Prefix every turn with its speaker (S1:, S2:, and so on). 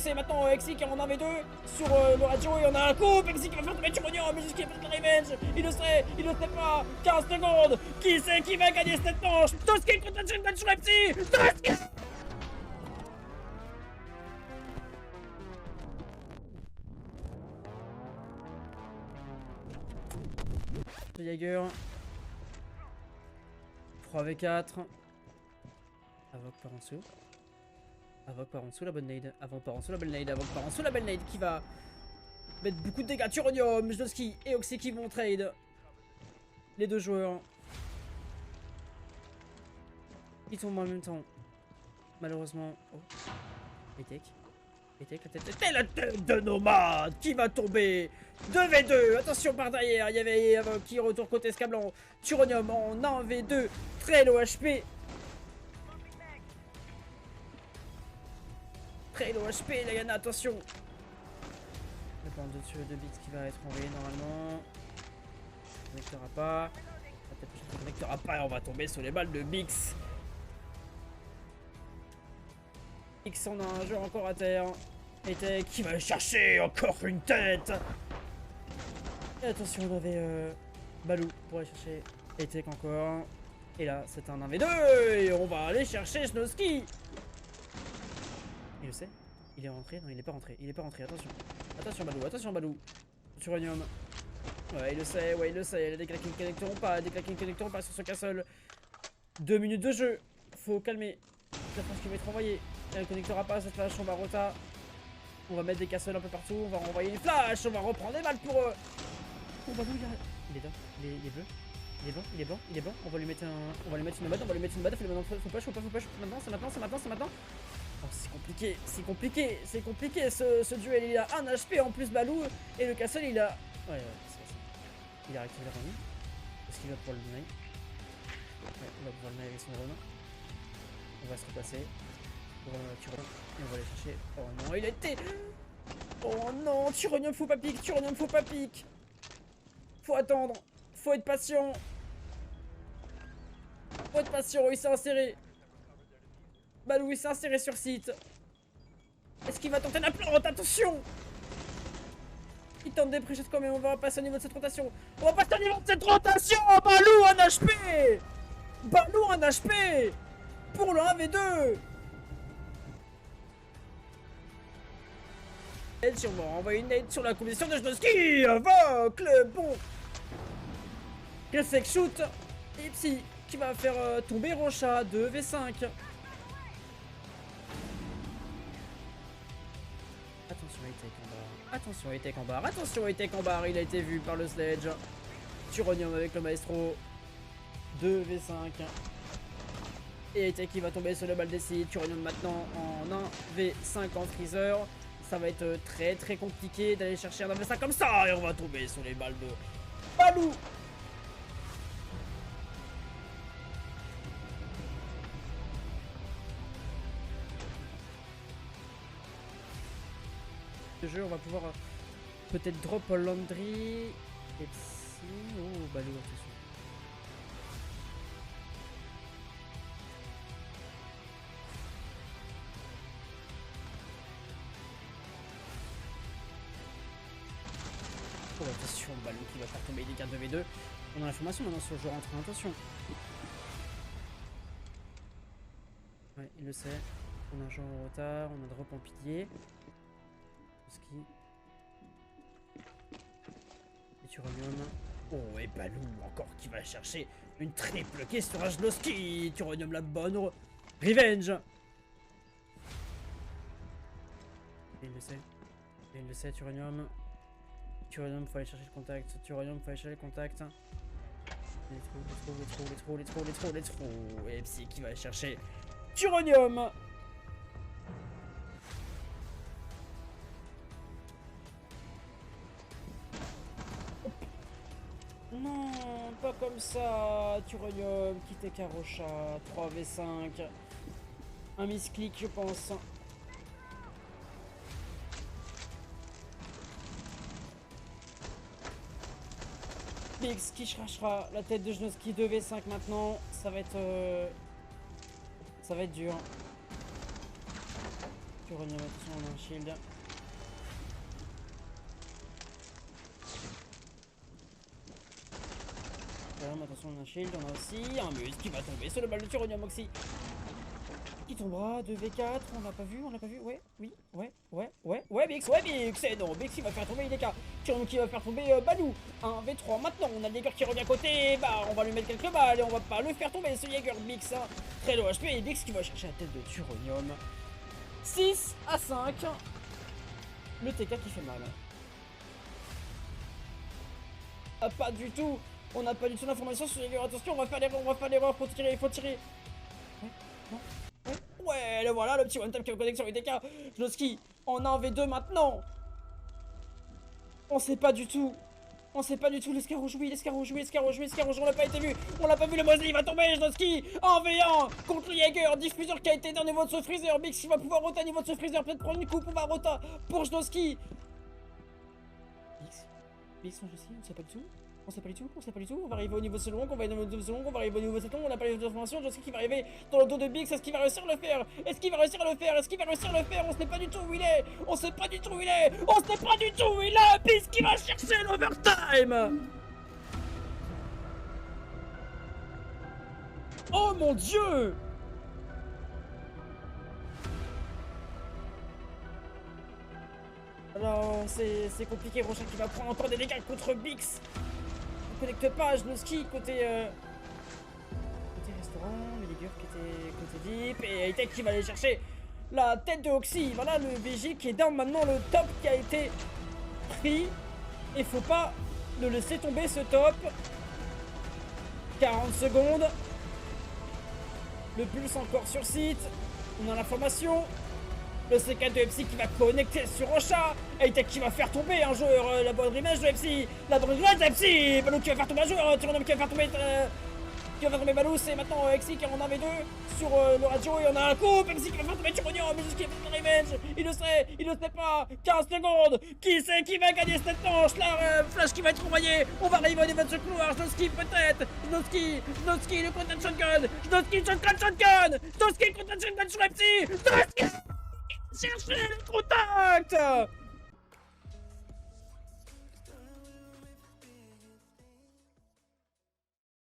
S1: c'est maintenant Exi qui est en 1v2 sur le radio et on a un coup. Exi qui va faire tomber Turonium, mais jusqu'à faire le revenge. Il le sait pas. 15 secondes. Qui c'est qui va gagner cette manche? Toski contre Jingle sur Epsi. Toski. Jaeger 3v4. Avoc par en dessous. Avoc par en dessous la bonne nade. Avoc par en dessous la belle nade. Avoc par en dessous la belle nade qui va mettre beaucoup de dégâts. Turonium, Jnoski et Oxy qui vont trade. Les deux joueurs. Ils tombent en même temps. Malheureusement. Oh. Etec. Etec, la tête de Nomade qui va tomber. 2v2. Attention par derrière. Il y avait Avoc qui retourne côté Scablan. Turonium en 1v2. Très low HP. Très low HP, Lagana, attention. Le plan de tuer de bits qui va être envoyé normalement. Ne connectera pas. Peut-être que ne connectera pas et on va tomber sur les balles de Bix. Bix, on a un joueur encore à terre. Et qui va chercher encore une tête. Et attention, on avait Balou pour aller chercher Etec encore. Et là, c'est un 1v2 et on va aller chercher Jnoski. Il le sait? Il est rentré? Non, il est pas rentré. Il est pas rentré. Attention. Attention, Balou. Attention, Balou. Turonium. Ouais, il le sait. Ouais, il le sait. Les déclaqués ne connecteront pas. Les déclaqués ne connecteront pas sur ce castle. 2 minutes de jeu. Faut calmer. La France qui va être envoyée. Elle ne connectera pas cette flash. On va rota. On va mettre des castles un peu partout. On va renvoyer une flash. On va reprendre des balles pour eux. Oh, Balou, il est là. Il est bleu. Il est blanc, il est blanc, il est blanc. On va lui mettre une nomade, on va lui mettre une nomade. Faut push. Maintenant, c'est maintenant. Oh, c'est compliqué ce duel. Il a 1 HP en plus Balou. Et le castle il a... Ouais, c'est ça. Il a réactivé la run. Est-ce qu'il va pouvoir le deny? Ouais, il va pouvoir le deny avec son run. On va se replacer. Pour Turonium. Et on va aller chercher. Oh non, il a été... Oh non, Turonium faut pas pique. Faut attendre. Faut être patient. Il s'est inséré. Balou il s'est inséré sur site. Est-ce qu'il va tenter la plante? Attention. Il tente des pré-shots quand même. On va passer au niveau de cette rotation. Balou 1 HP. Balou 1 HP. Pour le 1v2. On va envoyer une nade sur la combinaison de Jnoski. Avoc le bon. Reflex shoot. Et Psy qui va faire tomber Rocha. 2v5. Attention, Etec en barre. Il a été vu par le sledge. Turonium avec le maestro. 2v5. Et Etec qui va tomber sur le bal des sites. Turonium maintenant en 1v5 en freezer. Ça va être très compliqué d'aller chercher un 1v5 comme ça. Et on va tomber sur les balles de Balou. Jeu, on va pouvoir peut-être drop Landry et si... Oh, Balou, attention. Oh, attention, Balou qui va faire tomber des cartes de V2. On a l'information maintenant sur le joueur en train, attention. Ouais, il le sait. On a un joueur en retard, on a drop en pilier. Ski. Et Turonium. Oh, et Balou encore qui va chercher une triple qui est sur Jnoski. Turonium la bonne revenge. Et il le sait, Turonium. Turonium, faut aller chercher le contact. Les trous. Et Psy qui va aller chercher Turonium. Non, pas comme ça. Turonium, quitter Karocha. 3v5. Un misclick, je pense. Bix qui cherchera la tête de Jnoski. 2v5 maintenant. Ça va être dur. Uranium, attention, on a un shield. Attention, on a un shield, on a aussi un mus qui va tomber sur le bal de Turonium Oxy. Qui tombera, 2v4, on l'a pas vu, ouais, oui, ouais, Bix, et non, Bix il va faire tomber IDK, Turonium qui va faire tomber Balou, 1v3, maintenant, on a le Jaeger qui revient à côté, bah, on va lui mettre quelques balles, et on va pas le faire tomber, ce Jaeger, Bix, hein. Très low HP, et Bix qui va chercher la tête de Turonium. 6-5, le TK qui fait mal. Ah, pas du tout, on n'a pas du tout d'informations sur Jaeger, attention, on va faire l'erreur, faut tirer, Ouais, non. Ouais, le voilà, le petit one-tap qui est en connexion avec DK. Jnoski, en 1v2 maintenant. On sait pas du tout. L'escargot joué, on l'a pas été vu. On l'a pas vu, le Mosley, il va tomber, Jnoski. 1v1 contre le Jaeger. Diffuseur qui a été dans niveau de ce freezer. Bix qui va pouvoir rota niveau de ce freezer. Peut-être prendre une coupe, on va rota pour Jnoski. Bix, on sait pas du tout. On sait pas du tout, on va arriver au niveau selon, on va arriver au niveau selon, on n'a pas les informations, je sais qu'il va arriver dans le dos de Bix, est-ce qu'il va réussir à le faire? Est-ce qu'il va réussir à le faire? On sait pas du tout où il est, Bix qui va chercher l'overtime. Oh mon dieu. Alors c'est compliqué, Rochat qui va prendre encore des dégâts contre Bix. Connecte pas, Jnoski côté restaurant, Meligure qui était côté deep, et Hightech qui va aller chercher la tête de Oxy. Voilà le VG qui est down maintenant, le top qui a été pris, et faut pas le laisser tomber ce top. 40 secondes, le pulse encore sur site, on a l'information. Le C4 de FC qui va connecter sur Rocha. Hightech qui va faire tomber un joueur. La bonne image de FC. La bonne image de FC. Balou qui va faire tomber un joueur. Turonium qui va faire tomber Balou. C'est maintenant XI qui est en 1v2 sur le radio. Et on a un coup. XI qui va faire tomber Turonium. Mais jusqu'à faire revenge. Il le sait pas. 15 secondes. Qui c'est qui va gagner cette manche? Là, Flash qui va être envoyé. On va arriver au niveau de ce couloir. Jnoski peut-être. Jnoski le content shotgun. Jnoski content shotgun sur FC. Jnoski chercher le contact.